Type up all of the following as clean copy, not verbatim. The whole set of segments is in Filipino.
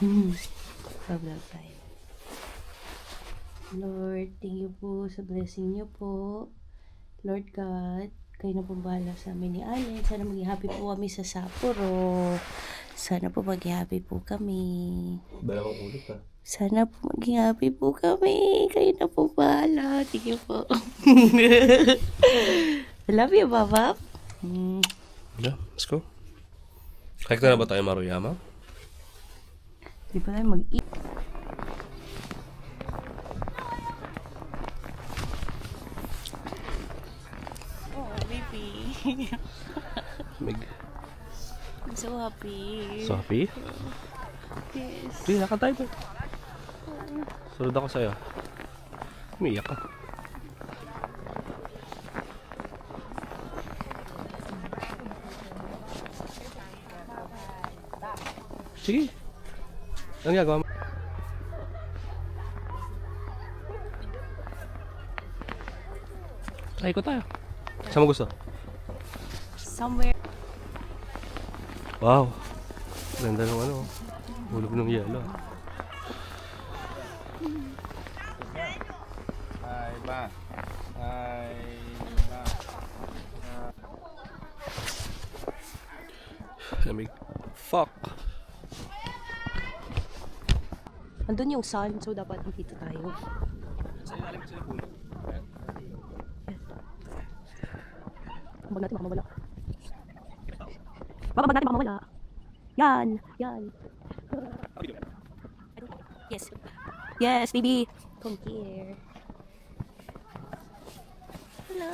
Pa-vlog tayo. Lord, thank you po sa blessing niyo po. Lord God, kayo na po bahala sa amin ni Allen. Sana maging happy po kami sa Sapporo. Sana po maging happy po kami. Bala kong ulit ha. Sana po maging happy po kami. Kayo na po bahala. Thank you po. I love you, Baba. Yeah, let's go. Kaya na ba tayo Maruyama? Di pa tayo mag-eat. Oh, baby. Mig. I'm so happy. So happy? Yes. Sige, lakad tayo po. Sunod ako sa'yo. Umiiyak ka. Sige. Ano ginagawa mo? Try ko tayo. Saan mo gusto? Somewhere. Wow. Ganda ng ano. Hulog ng yelo. Hai ba. Hai ba. Lamig. Fuck. Andun yung sun, so dapat dito tayo. Sa ilalim sila puno. Bag natin, baka mawala. Bababag natin, baka mawala. Yan, yan. Yes. Yes, baby. Come here. Hello.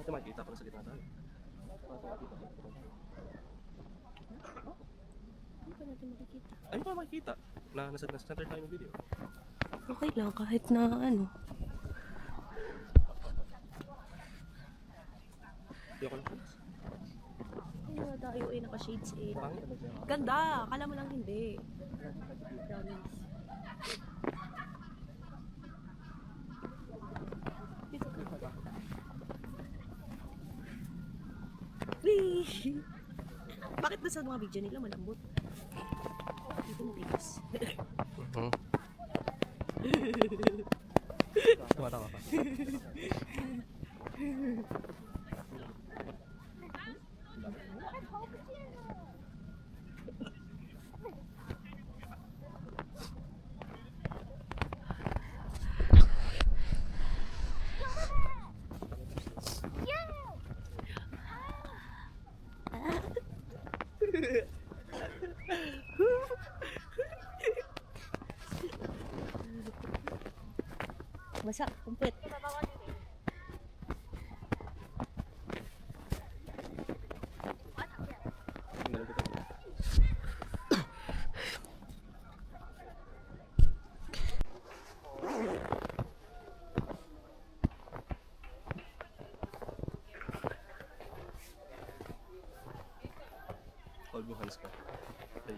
Ito makikita pala sa gitna tayo. Ano pa natin makikita? Ayun pa makikita. Nasa center tayo ng video. Okay lang, kahit na ano. Hindi ako lang. Ano tayo eh, naka-shades eh. Pangit ano siya? Ganda! Kala mo lang hindi. Promise. Dito ka. Wee! Bakit ba sa mga video nila malambot? Dito matigas. Tumatawa pa. Basa, kumpet. Hold mo hands ka. Ay.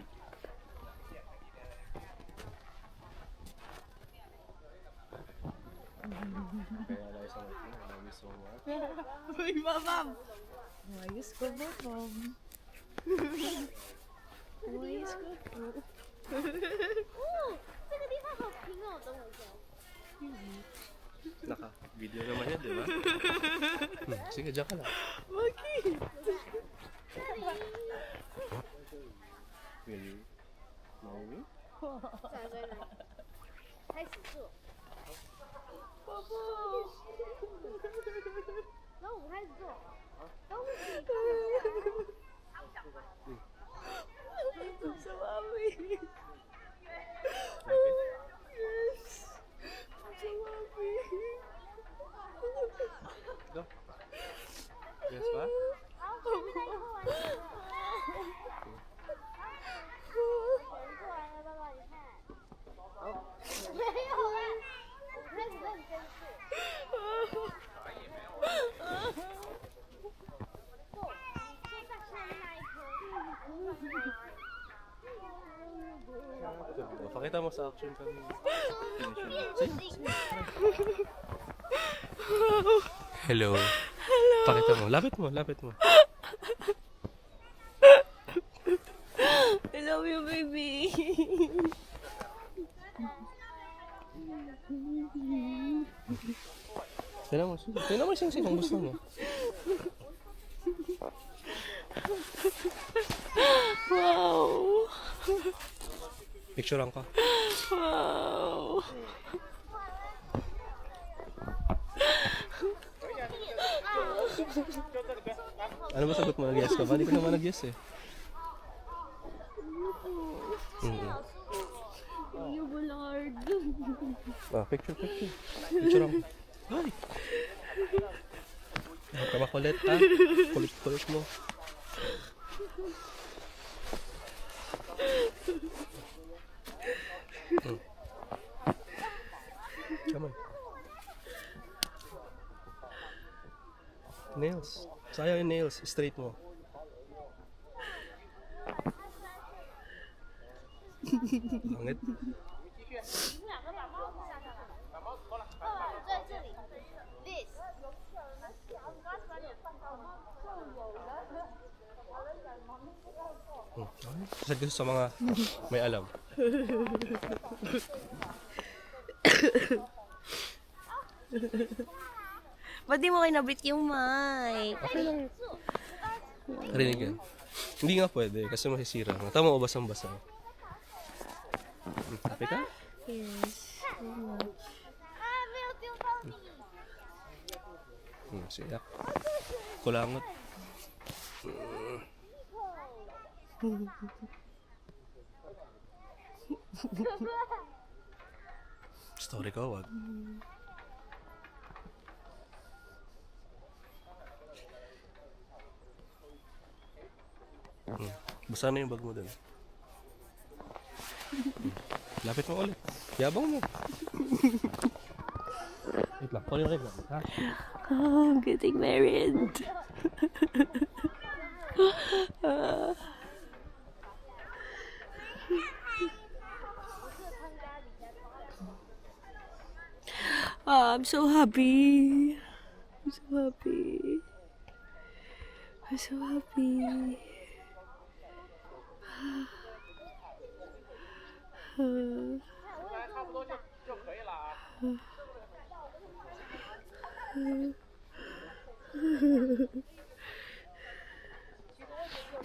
Kaya tayo sa mga dami so much. Uy, babam! Ayos ko ba, Bob? Ayos ko po. 这个地方好平哦，等我一下。 Naka-video naman yan, di ba? Sige, dyan ka lang. Bakit? Will Maui? 转回来，开始做。然后我们开始做，然后我自己看。 Sa mami. Happy? Yes. Sa mami. Go. Yes ba? 好，前面那个画完了。我做完了，爸爸你看。没有啊，我开始认真做。做，你做在下面那一颗。 Pakita mo sa action kami. Hello. Pakita mo. Lapit mo, lapit mo. I love you, baby. Tignan mo yung sing-sing kung gusto mo. Wow. Picturean ka. Wow. Ano ba sagot mo? Nag-yes ka ba? Hindi ka naman nag-yes eh. You Lord. Picture. Picture ako. Ay! Huwag ka makulit ha. Kulit mo. Come on. Nails. Sayang yung nails. Straight mo. Angit. 在这里，this。 Sad kasi sa mga may alam. Ba't di mo kinabit yung mic? Narinig yan. Hindi nga pwede kasi masisira. Tama mo basang-basa. Happy ka? Yes. 啊，没有丢到你。 Siya. Kulangot. Story ka, wag. Basa na yung bag mo dun. Lapit mo ulit. Yabang mo. Wait lang. Kunin lang. Ha? Oh, I'm getting married. I'm so happy. I'm so happy. I'm so happy.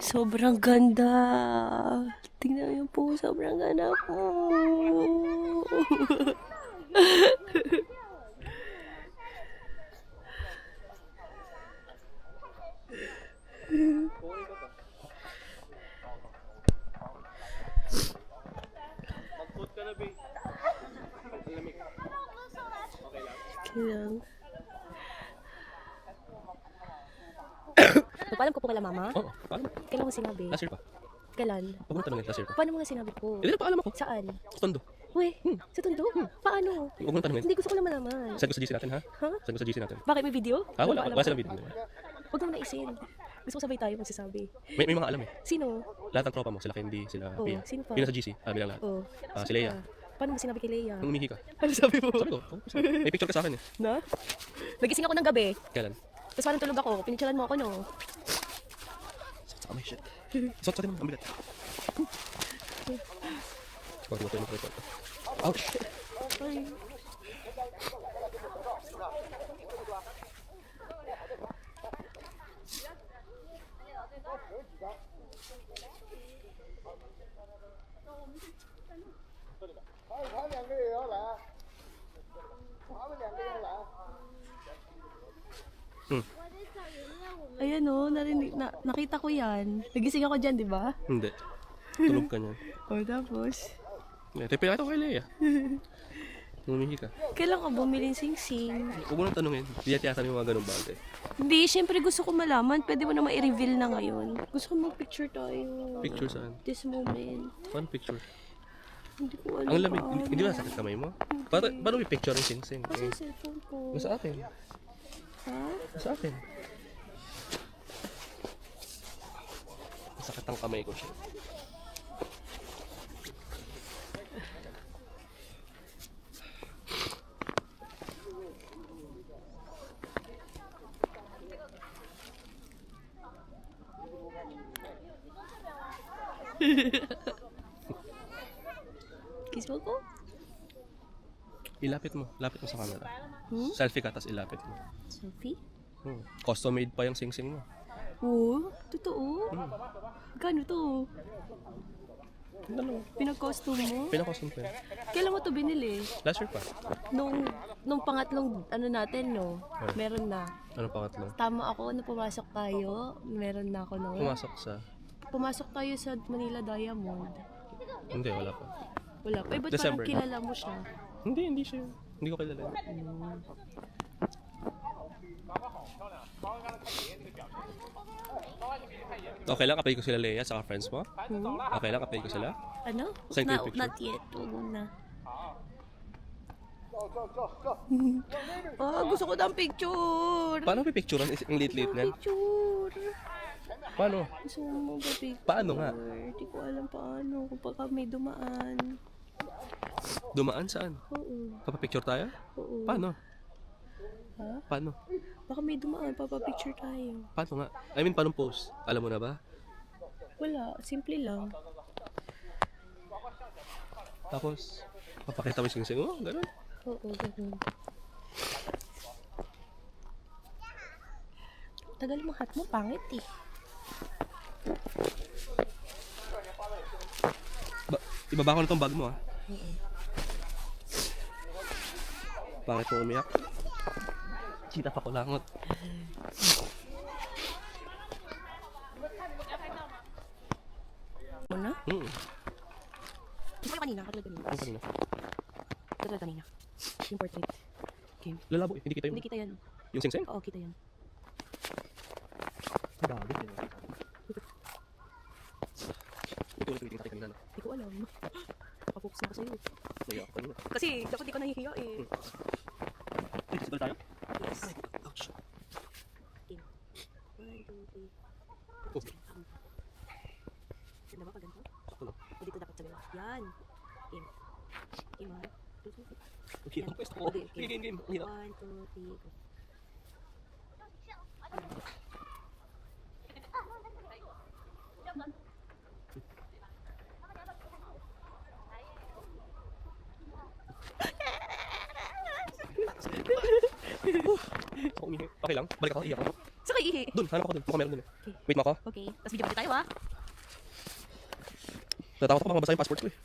Sobrang ganda. Tingnan niyo po, sobrang ganda po. Mag-food ka na, babe. Lamig. Okay lang. Napaalam ko po kala mama? Oo. Paano? Kailan mo sinabi? Last year pa. Kailan? Huwag mo tanongin. Last year pa. Paano mo nga sinabi po? Hindi na paalam ako. Saan? Sa tondo. Uy, sa Tondo? Paano? Huwag mo tanongin. Hindi gusto ko na malaman. Send ko sa GC natin ha? Ha? Send ko sa GC natin. Bakit may video? Wala. Ano Wala ba silang alam video. ko? Huwag mo naisin. Gusto ko sabay tayo magsasabi. May mga alam eh. Sino? Lahat ng tropa mo. Sila Candy, sila Oh, Pia. sino pa? Yun nasa GC. Bilang lahat. Oh. Si Leia. Paano mo sinabi kay Leia? Nung umihi ka. Ano sabi mo? Sabi ko. May picture ka sa akin eh. Na? Nagising ako ng gabi. Kailan? Tapos parang tulog ako. Pinicturean mo ako, no? Saka may shit. Sot mo. Ang bigat. Wag mo ito. Ouch. Ay. Ayan o, nakita ko yan. Nagising ako dyan, di ba? Hindi. Tulog ka niyan. O, tapos? Repila ito kay Leia. Nung umihi ka. Kailan ka bumili sing-sing? Huwag mo nang tanungin. Hindi tiyatan yung mga ganung bagay. Hindi, syempre gusto ko malaman. Pwede mo naman i-reveal na ngayon. Gusto ko mag-picture tayo. Picture saan? This moment. Paano picture? Hindi ko alam. Ang lamig. paano. Hindi ba sakit kamay mo? Paano may picture ng sing-sing? Kasi cellphone ko. Sa akin. Ha? Sa akin. Sakit ang kamay ko siya. Kiss mo ko? Ilapit mo. Lapit mo sa camera. Hmm? Selfie ka, tapos ilapit mo. Selfie? Custom made pa yung sing-sing mo. Oo, totoo. Gano to? Ano? Pinag-costume mo? Pinaka-custom pa yun. Kailan mo to binili? Last year pa. Nung pangatlong ano natin, no? Meron na. Ano pangatlo? Tama ako na pumasok tayo. Meron na ako noon. Pumasok sa... Pumasok tayo sa Manila Diamond. Hindi, wala pa. Wala pa. Eh, ba't December. parang kilala mo siya? Hindi siya yun. Hindi ko kilala yun. Okay lang, kapay ko sila Leia saka friends mo? Okay lang, kapay ko sila? Ano? Send ko yung picture. Not yet. Huwag muna. Gusto ko ng picture. Paano pipicturean? Ang lit-lit nan? Picture. Paano? Gusto mo ba picture? Paano nga? Hindi ko alam paano. Kapag may dumaan. Dumaan saan? Oo. Papapicture tayo? Oo. Paano? Ha? Paano? Baka may dumaan. Papapicture tayo. Paano nga? I mean, paano post? Alam mo na ba? Wala. Simple lang. Tapos, papakita mo yung sing-sing mo? Ganun. Oo, ganun. Tagal mo hat mo. Pangit eh. Ibaba ko na tong bag mo, ah. Bakit mo umiyak? Kita pa ko langot. Muna? Hmm. Ito yung kanina. Katulad kanina. Ano kanina? Katulad kanina. Yung portrait. Okay. Lalabo eh. Hindi kita Hindi yung... kita yan. Yung sing-sing? Oo, kita yan. Gabi. Ito ulit yung kanina. Hindi ko alam. Nakapokus na ako sa'yo. Naiyak ako kanina. Kasi dapat di ka nahihiya eh. Dito sabay tayo? Yes. Ouch. Okay. 1, 2, 3. Oh. Ganda ba pag ganito? Sakto lang. O dito dapat sabi mo. Yan. Game. Game ha? Okay, ang pwesto ko. Okay, okay. Game. Ang hirap. 1, 2, 3, go. Ako umihi. Okay lang. Balik ako. Iyak ako. Sa kayo ihi. Dun. Hanap ako dun. Baka meron dun eh. Okay. Wait mo ako. Okay. Tapos video pa tayo ha. Natakot ako baka mabasa yung passport ko eh.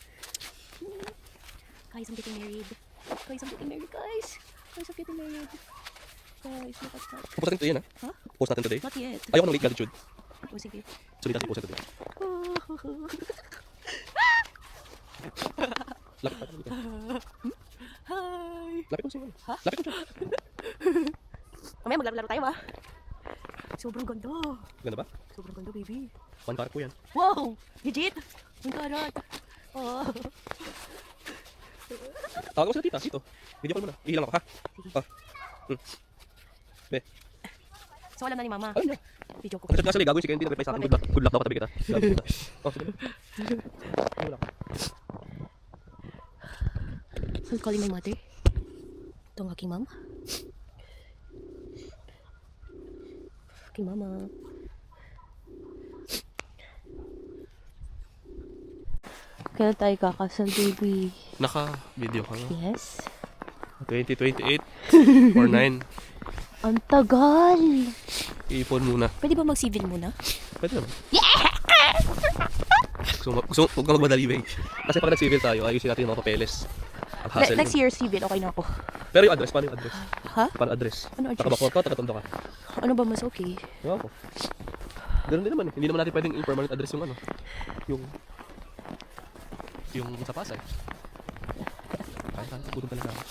Guys, I'm getting married. Guys, I'm getting married, guys. Guys, I'm getting married. Guys, look at that. Post natin ito yan ah. Ha? Post natin today. Not yet. Ayoko ng late gratitude. O sige. Sulitan si post natin today. Lapit pa. Hi! Lapit ko siya. Ha? Lapit ko siya. Mamaya maglaro-laro tayo ha. Sobrang ganda. Ganda ba? Sobrang ganda, baby. 1 karat po yan. Wow! Legit! Ang karat. Oh. Tawag mo sila tita. Dito. Video call muna. Ihilang ako ha. Sige. Ah. Be. So alam na ni mama. Ayun na. Video ko. Kasi actually gagawin si Candy. Nag-reply sa akin. Good luck daw katabi kita. Sabi kita. Oh, sige. Ay, wala ka. I'm calling my mother. Ito ang aking mama. Aking mama. Kailan tayo kakasal, baby? Naka-video ka nga. Yes. 2028 or 9. Ang tagal! I-phone muna. Pwede ba mag-civil muna? Pwede naman. Gusto huwag kang magmadali, babe. Kasi pag nag-civil tayo, ayusin natin yung mga papeles. Ang hassle. Next year civil, okay na ako. Pero yung address, paano yung address? Ha? Paano address? Ano address? Takabakor ka, takatondo ka. Ano ba mas okay? Ewan ko. Ganun din naman eh. Hindi naman natin pwedeng i-permanent address yung ano. Yung sa Pasay. Ay, gutom talaga ako.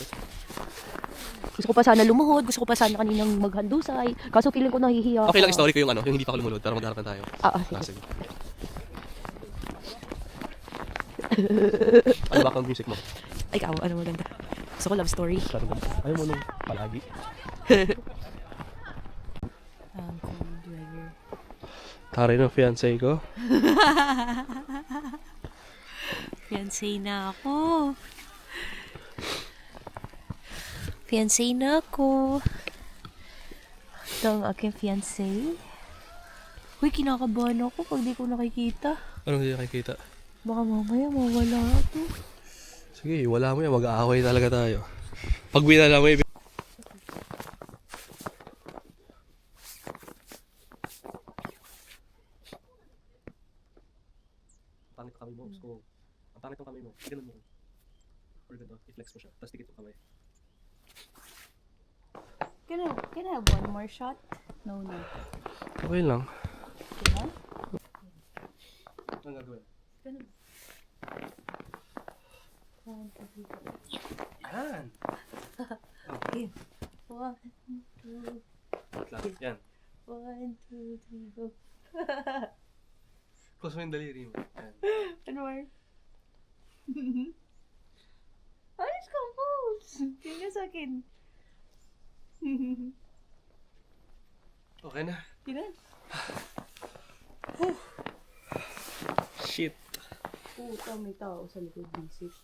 Gusto ko pa sana lumuhod, gusto ko pa sana kaninang maghandusay. Kaso feeling ko nahihiya Okay lang ako. story ko yung ano, yung hindi pa ako lumunod para magharap na tayo. Sige. Sige. Ano ba ang music mo? Ay, ikaw, ano maganda? Gusto ko love story. Ayaw mo nung palagi. Driver. Taray ng fiancé ko. Fiancé na ako. Fiancé na ako. Ito ang aking fiancé. Uy, kinakabahan ako pag di ko nakikita. Anong hindi nakikita? Baka mamaya mawala ito. Sige, wala mo yan. Mag-aaway talaga tayo. Pag binala mo yung... Pangit kami mo. So, ang pangit ng kamay mo. Ganun mo. Or ganun. I-flex mo siya. Tapos dikit yung kamay. Can I have one more shot? No. Okay lang. Can I? Anong gagawin? Ganun. 1, 2, 3. Yan! Okay. 1, 2, Wait lang. Yan. 1, 2, 3, go. Close mo yung daliri mo. Yan. Ano more? Ayos ka, pose! Tingnan sa akin. Okay na. Tingnan. Shit. Puta, may tao sa likod visit.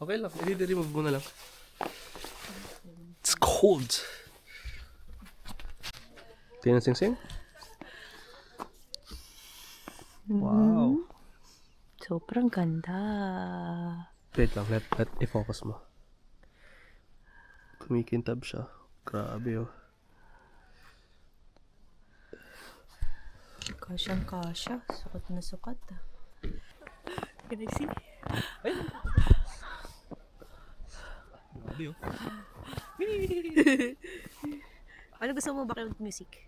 Okay lang. I-remove mo na lang. It's cold. Tingnan sing-sing. Wow. Sobrang ganda. Wait lang. Let i-focus mo. Kumikintab siya. Grabe oh. Kasyang-kasya. Sukat na sukat ah. Can I see? Grabe oh. Ano gusto mo background music?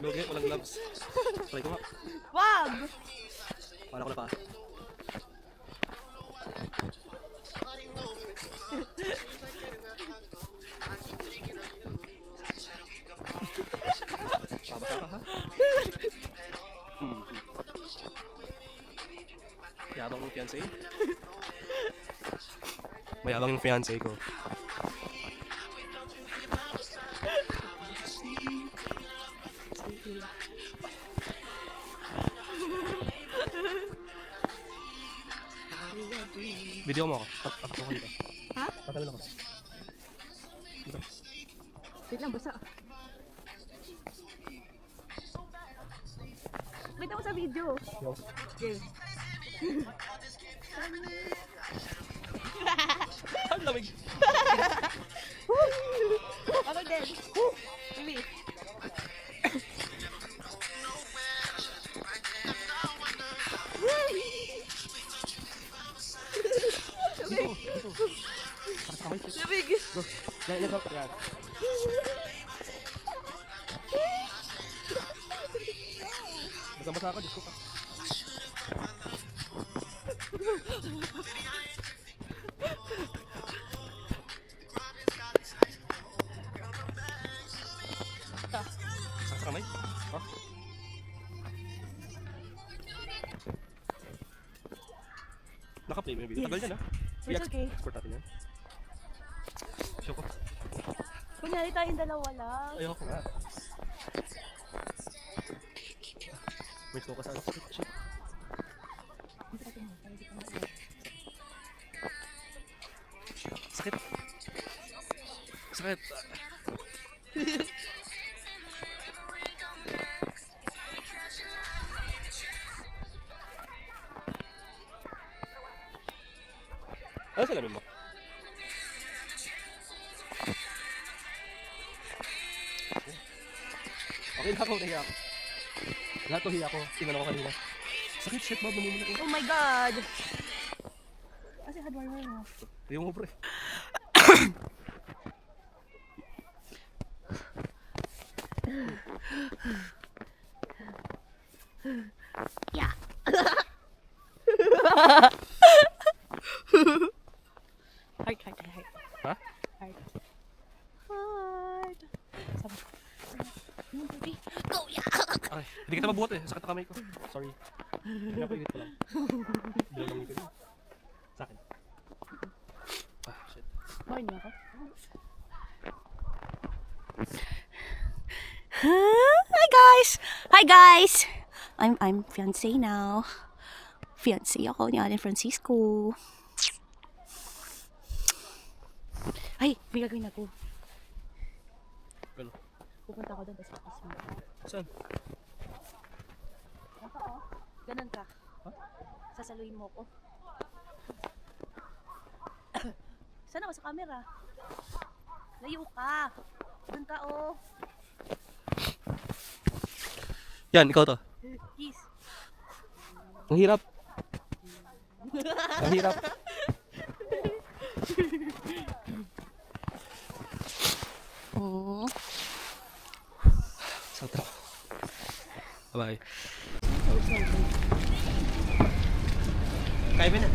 Logi, walang gloves. Try ko nga. Wag! Para ko na pa. Babasa ka ha? Yabang yung fiancé? Mayabang yung fiancé ko. Video mo ako. Ako dito. Ha? Tatalon ako. Dito. Wait lang, basa. Wait ako sa video. Yo. Okay. Ang lamig. Ako din. Baby. Lamig. Yan, yan, yan. Basa-basa ako, Diyos ko ka. Sakit sa kamay? Ha? Naka-play maybe. Yes. Tagal yan ha. It's okay. Export natin yan. Show ko. Kunyari tayong dalawa lang. Ayoko nga. May slow ka sa ano. Shit. Sakit. Sakit. Ano salamin mo? Okay na ako, nahiya ako. Lahat to hiya ko. Tinanong ko kanina. Sakit, shit, Bob, namumula ko. Oh my God! Kasi hardware mo. Ayaw mo, pre. Yeah. Heart. Ha? Heart. Sama. Baby. Go, yeah! Okay, hindi kita mabuhat eh. Sakit ang kamay ko. Sorry. Pinapainit ko lang. Hindi lang ko. Sa akin. Ah, shit. Bakit niya ako? Hi guys! Hi guys! I'm fiancé now. Fiancé ako ni Allen Francisco. Ay, may gagawin ako. Ano? Pupunta ako doon tapos kiss mo. Saan? Ganun ka. Sasaluhin mo ko. Sana ka sa camera? Layo ka. Doon ka oh. Yan, ikaw to. Kiss. Ang hirap. Ang hirap. Mm. Sa to. Bye-bye. Kaya ba na?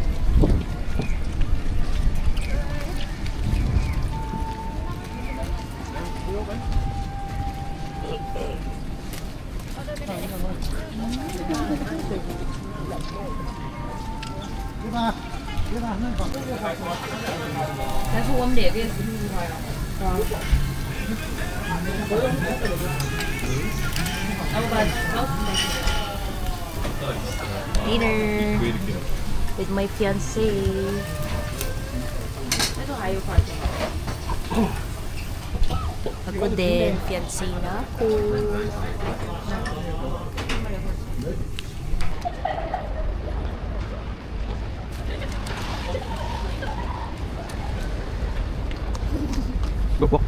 Dinner with my fiancé. Ako din, fiancé na ako. Go.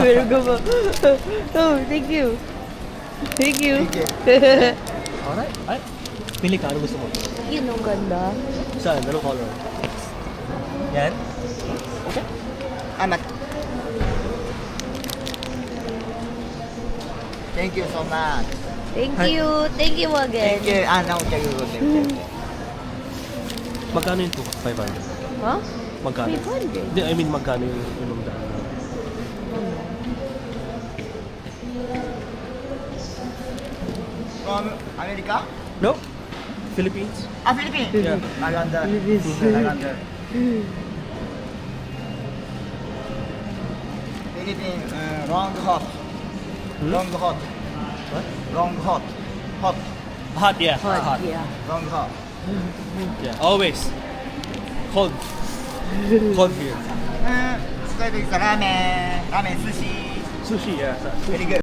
Meron ka ba? Oh, thank you. Thank you. Alright. Ay, pili ka. Ano gusto mo? Yun ang ganda. Saan? Anong color? Yan? Okay. Anak. Thank you so much. Thank you. Thank you again. Thank you. Ah, no, thank you. Magkano yun po? 500? Ha? Magkano? 500. Hindi, I mean magkano yung inom daan? From America? No? Philippines? Ah, Philippines. Yeah. Maganda. Maganda. Philippines, long hot. Long hot. What? Long hot. Hot. Hot, yeah. Hot, yeah. Long hot. Yeah, always. Cold. Cold here. Ramen. Ramen, sushi. Sushi, yeah. Very good.